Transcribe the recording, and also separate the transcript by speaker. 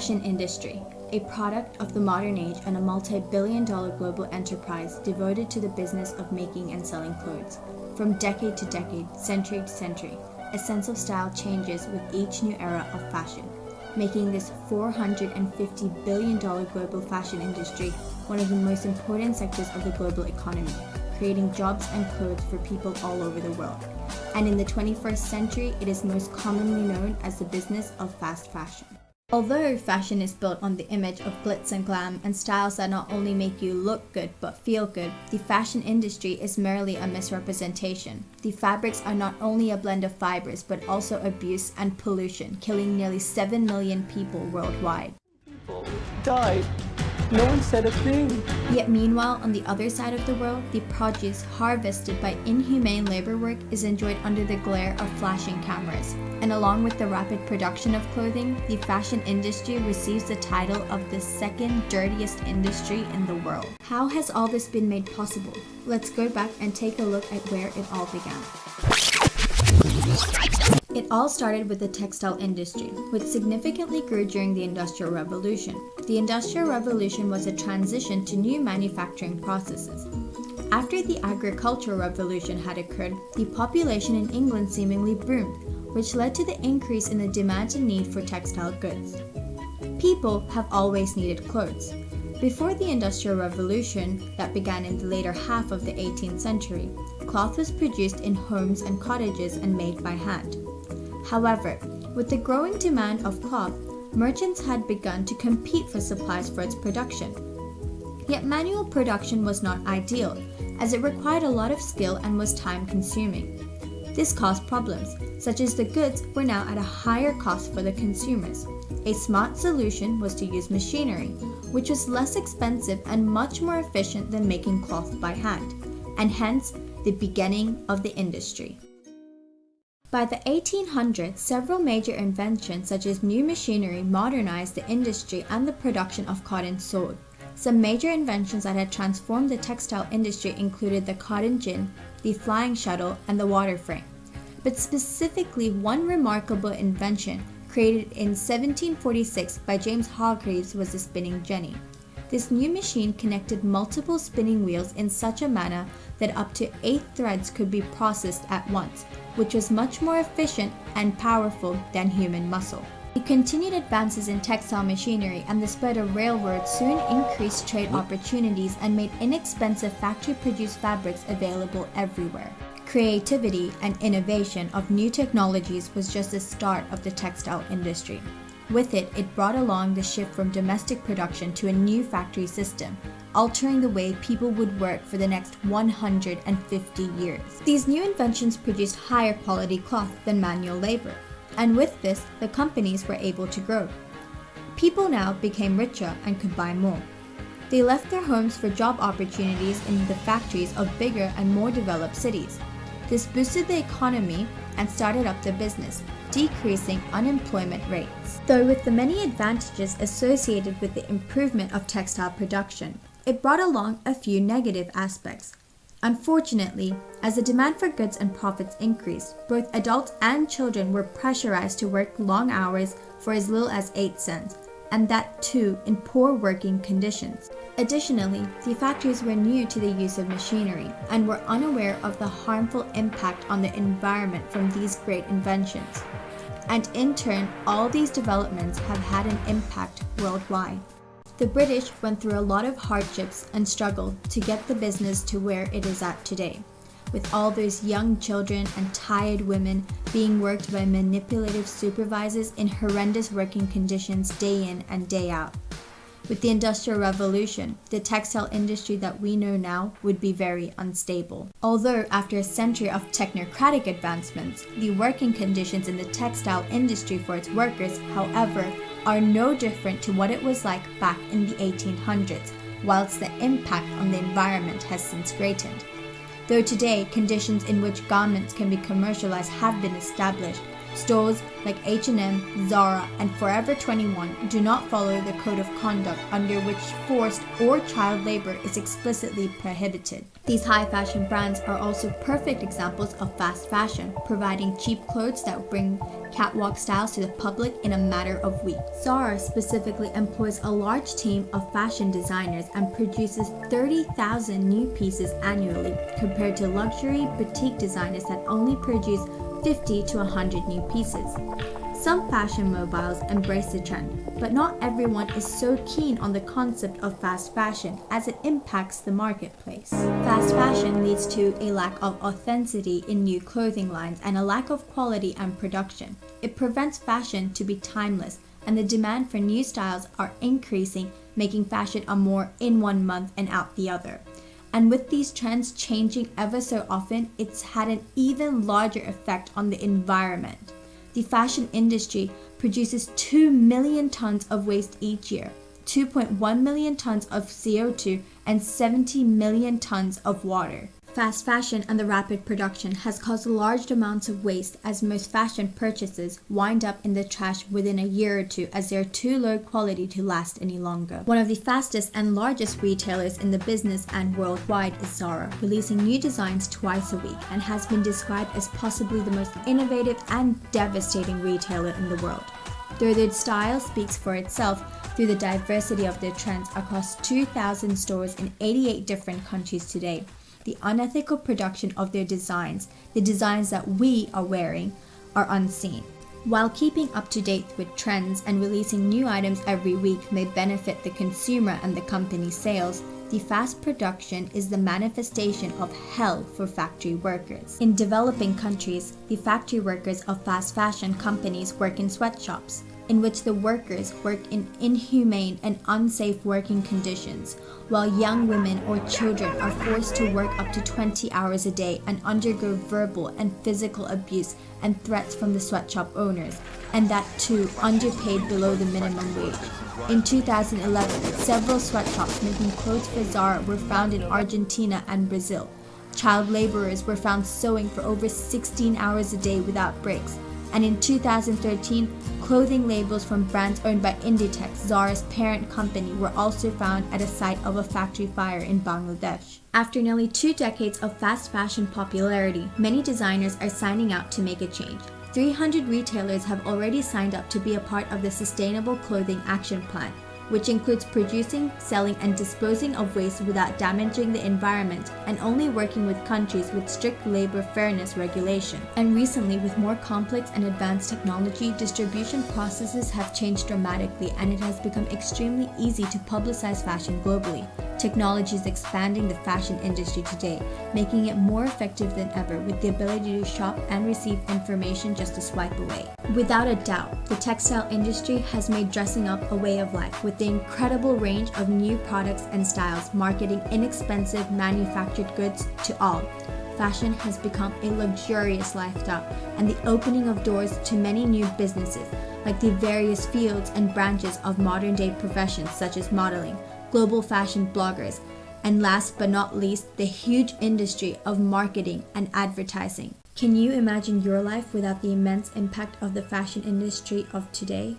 Speaker 1: fashion industry, a product of the modern age and a multi-billion-dollar global enterprise devoted to the business of making and selling clothes. From decade to decade, century to century, a sense of style changes with each new era of fashion, making this $450 billion global fashion industry one of the most important sectors of the global economy, creating jobs and clothes for people all over the world. And in the 21st century, it is most commonly known as the business of fast fashion. Although fashion is built on the image of glitz and glam and styles that not only make you look good but feel good, the fashion industry is merely a misrepresentation. The fabrics are not only a blend of fibers but also abuse and pollution, killing nearly 7 million people worldwide.
Speaker 2: People died. No one said a thing.
Speaker 1: Yet meanwhile, on the other side of the world, the produce harvested by inhumane labor work is enjoyed under the glare of flashing cameras. And along with the rapid production of clothing, the fashion industry receives the title of the second dirtiest industry in the world. How has all this been made possible? Let's go back and take a look at where it all began. It all started with the textile industry, which significantly grew during the Industrial Revolution. The Industrial Revolution was a transition to new manufacturing processes. After the Agricultural Revolution had occurred, the population in England seemingly boomed, which led to the increase in the demand and need for textile goods. People have always needed clothes. Before the Industrial Revolution, that began in the later half of the 18th century, cloth was produced in homes and cottages and made by hand. However, with the growing demand of cloth, merchants had begun to compete for supplies for its production. Yet manual production was not ideal, as it required a lot of skill and was time-consuming. This caused problems, such as the goods were now at a higher cost for the consumers. A smart solution was to use machinery, which was less expensive and much more efficient than making cloth by hand, and hence the beginning of the industry. By the 1800s, several major inventions such as new machinery modernized the industry and the production of cotton sold. Some major inventions that had transformed the textile industry included the cotton gin, the flying shuttle, and the water frame. But specifically, one remarkable invention created in 1746 by James Hargreaves was the spinning jenny. This new machine connected multiple spinning wheels in such a manner that up to 8 threads could be processed at once, which was much more efficient and powerful than human muscle. The continued advances in textile machinery and the spread of railroads soon increased trade opportunities and made inexpensive factory-produced fabrics available everywhere. Creativity and innovation of new technologies was just the start of the textile industry. With it, it brought along the shift from domestic production to a new factory system, altering the way people would work for the next 150 years. These new inventions produced higher quality cloth than manual labor, and with this, the companies were able to grow. People now became richer and could buy more. They left their homes for job opportunities in the factories of bigger and more developed cities. This boosted the economy and started up the business, decreasing unemployment rates. Though with the many advantages associated with the improvement of textile production, it brought along a few negative aspects. Unfortunately, as the demand for goods and profits increased, both adults and children were pressurized to work long hours for as little as 8 cents, and that too in poor working conditions. Additionally, the factories were new to the use of machinery and were unaware of the harmful impact on the environment from these great inventions. And in turn, all these developments have had an impact worldwide. The British went through a lot of hardships and struggled to get the business to where it is at today, with all those young children and tired women being worked by manipulative supervisors in horrendous working conditions day in and day out. With the Industrial Revolution, the textile industry that we know now would be very unstable. Although after a century of technocratic advancements, the working conditions in the textile industry for its workers, however, are no different to what it was like back in the 1800s, whilst the impact on the environment has since greatened. Though today, conditions in which garments can be commercialized have been established, stores like H&M, Zara, and Forever 21 do not follow the code of conduct under which forced or child labor is explicitly prohibited. These high fashion brands are also perfect examples of fast fashion, providing cheap clothes that bring catwalk styles to the public in a matter of weeks. Zara specifically employs a large team of fashion designers and produces 30,000 new pieces annually, compared to luxury boutique designers that only produce 50 to 100 new pieces. Some fashion mobiles embrace the trend, but not everyone is so keen on the concept of fast fashion as it impacts the marketplace. Fast fashion leads to a lack of authenticity in new clothing lines and a lack of quality and production. It prevents fashion to be timeless, and the demand for new styles are increasing, making fashion a more in one month and out the other. And with these trends changing ever so often, it's had an even larger effect on the environment. The fashion industry produces 2 million tons of waste each year, 2.1 million tons of CO2, and 70 million tons of water. Fast fashion and the rapid production has caused large amounts of waste, as most fashion purchases wind up in the trash within a year or two, as they are too low quality to last any longer. One of the fastest and largest retailers in the business and worldwide is Zara, releasing new designs twice a week, and has been described as possibly the most innovative and devastating retailer in the world. Their style speaks for itself through the diversity of their trends across 2,000 stores in 88 different countries today. The unethical production of their designs, the designs that we are wearing, are unseen. While keeping up to date with trends and releasing new items every week may benefit the consumer and the company's sales, the fast production is the manifestation of hell for factory workers. In developing countries, the factory workers of fast fashion companies work in sweatshops, in which the workers work in inhumane and unsafe working conditions, while young women or children are forced to work up to 20 hours a day and undergo verbal and physical abuse and threats from the sweatshop owners, and that too underpaid below the minimum wage. In 2011, several sweatshops making clothes for Zara were found in Argentina and Brazil. Child laborers were found sewing for over 16 hours a day without breaks. And in 2013, clothing labels from brands owned by Inditex, Zara's parent company, were also found at a site of a factory fire in Bangladesh. After nearly 2 decades of fast fashion popularity, many designers are signing out to make a change. 300 retailers have already signed up to be a part of the Sustainable Clothing Action Plan, which includes producing, selling, and disposing of waste without damaging the environment, and only working with countries with strict labor fairness regulation. And recently, with more complex and advanced technology, distribution processes have changed dramatically, and it has become extremely easy to publicize fashion globally. Technology is expanding the fashion industry today, making it more effective than ever, with the ability to shop and receive information just a swipe away. Without a doubt, the textile industry has made dressing up a way of life, with the incredible range of new products and styles, marketing inexpensive manufactured goods to all. Fashion has become a luxurious lifestyle, and the opening of doors to many new businesses, like the various fields and branches of modern-day professions such as modeling, global fashion bloggers, and last but not least, the huge industry of marketing and advertising. Can you imagine your life without the immense impact of the fashion industry of today?